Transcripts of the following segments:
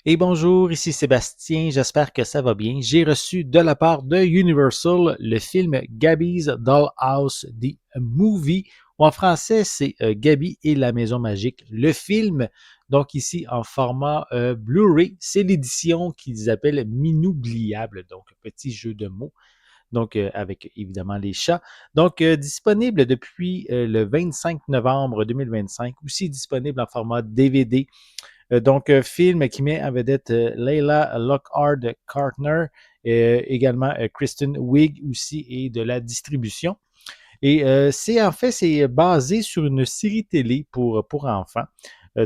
Et bonjour, ici Sébastien, j'espère que ça va bien. J'ai reçu de la part de Universal le film Gabby's Dollhouse, The Movie, ou en français c'est Gabby et la Maison Magique. Le film, donc ici en format Blu-ray, c'est l'édition qu'ils appellent Minoubliable, donc petit jeu de mots. Donc, avec évidemment les chats. Donc, disponible depuis le 25 novembre 2025, aussi disponible en format DVD. Donc, film qui met en vedette Leila Lockhart Cartner, également Kristen Wiig aussi et de la distribution. Et c'est basé sur une série télé pour enfants.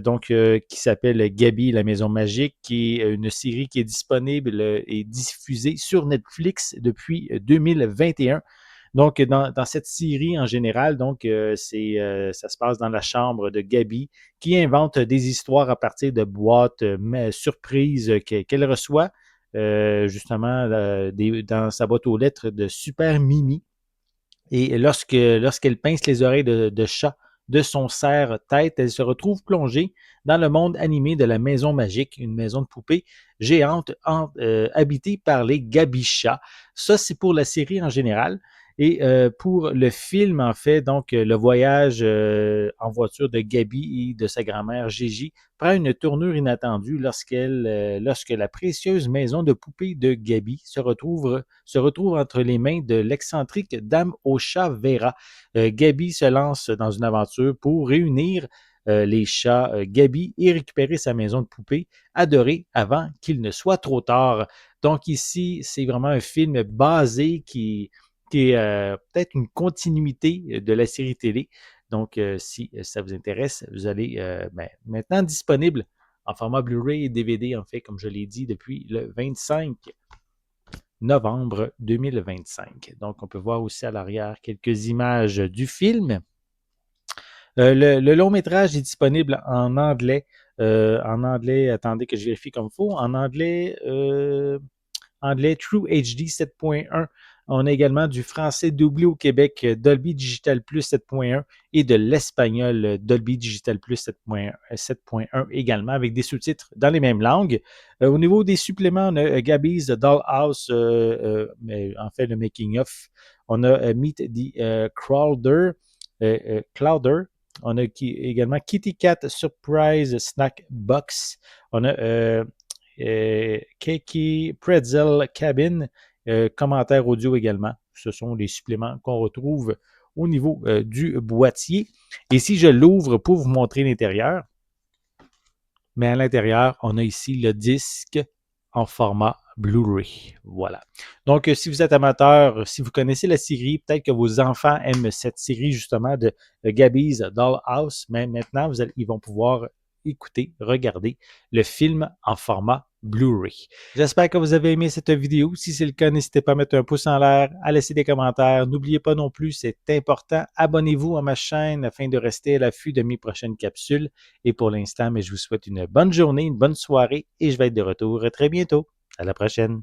Donc, qui s'appelle Gabi, la Maison Magique, qui est une série qui est disponible et diffusée sur Netflix depuis 2021. Donc, dans cette série en général, donc, ça se passe dans la chambre de Gabi qui invente des histoires à partir de boîtes surprises qu'elle reçoit justement dans sa boîte aux lettres de Super Mimi. Et lorsqu'elle pince les oreilles de chat de son serre-tête, elle se retrouve plongée dans le monde animé de la Maison Magique, une maison de poupées géante habitée par les Gabichas. Ça, c'est pour la série en général. Et pour le film, en fait, donc le voyage en voiture de Gabi et de sa grand-mère Gigi prend une tournure inattendue lorsque la précieuse maison de poupées de Gabi se retrouve entre les mains de l'excentrique Dame au chat Vera. Gabi se lance dans une aventure pour réunir les chats Gabi et récupérer sa maison de poupées adorée avant qu'il ne soit trop tard. Donc ici, c'est vraiment un film basé qui est peut-être une continuité de la série télé. Donc, si ça vous intéresse, vous allez maintenant disponible en format Blu-ray et DVD, en fait, comme je l'ai dit, depuis le 25 novembre 2025. Donc, on peut voir aussi à l'arrière quelques images du film. Le long métrage est disponible en anglais. Attendez que je vérifie comme il faut. Anglais True HD 7.1. On a également du français doublé au Québec Dolby Digital Plus 7.1 et de l'espagnol Dolby Digital Plus 7.1 également avec des sous-titres dans les mêmes langues. Au niveau des suppléments, on a Gabby's Dollhouse, en fait le making of. On a Meet the Clouder. On a également Kitty Cat Surprise Snack Box. On a Keki Pretzel Cabin, commentaire audio également. Ce sont les suppléments qu'on retrouve au niveau du boîtier. Et si je l'ouvre pour vous montrer l'intérieur, mais à l'intérieur, on a ici le disque en format Blu-ray. Voilà. Donc, si vous êtes amateur, si vous connaissez la série, peut-être que vos enfants aiment cette série justement de Gabby's Dollhouse, mais maintenant, ils vont pouvoir écouter, regarder le film en format Blu-ray. J'espère que vous avez aimé cette vidéo. Si c'est le cas, n'hésitez pas à mettre un pouce en l'air, à laisser des commentaires. N'oubliez pas non plus, c'est important, abonnez-vous à ma chaîne afin de rester à l'affût de mes prochaines capsules. Et pour l'instant, je vous souhaite une bonne journée, une bonne soirée et je vais être de retour très bientôt. À la prochaine.